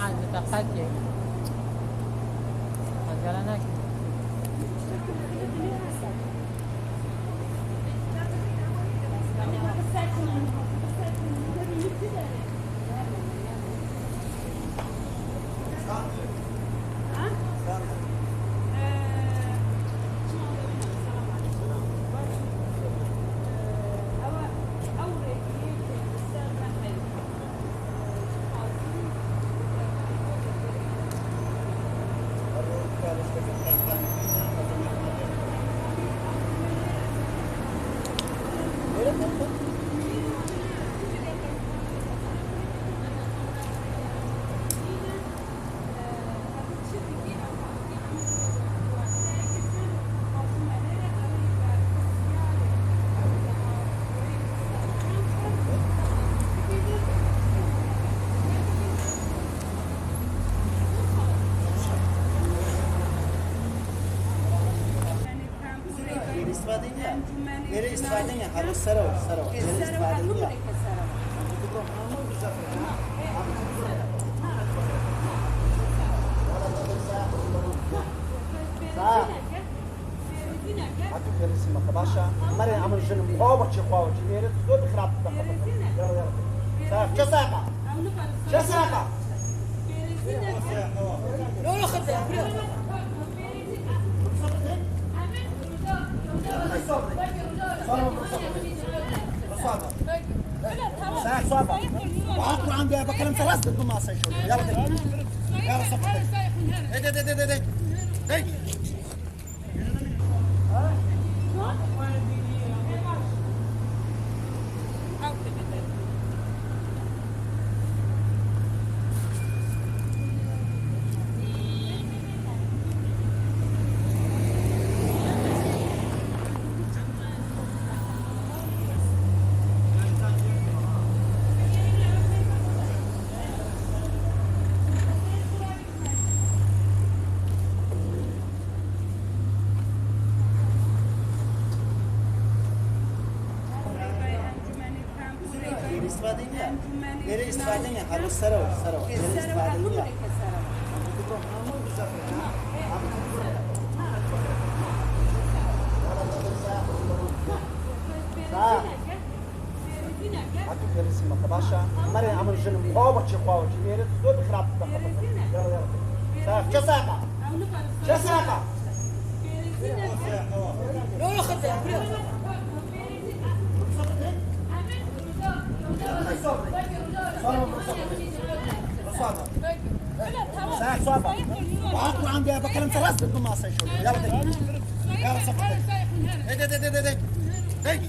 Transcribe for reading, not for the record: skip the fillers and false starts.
عندي دقتي عجلة ناكل Nereye istifade ya? Harus sarau. Nereye istifade ya? Hadi gelirsin bak başa. Mari aman şunu muhabbet yapalım. Nereye tutuyor bir kırap da. Yalla. Sağ, çasaka. Çasaka. Yok hadi. ساعة صعبة وعطوا عندي بكلم ثلاث ضد ما سيشوف يلا يلا صفر هي istifade ya? Nereye istifade ya? Harus sarau. Nereye istifade ya? Sağ. Hadi gelirsin bak başa. Mari aman şunu muhabbet yapalım. Nereye tutuyor bir kırap da. Yalla. Sağ, çasaka. Çasaka. Yok hadi. ساعة صعبة وعطوا عندي بكلم ثلاث ضد ما سيشوف يلا صفر هي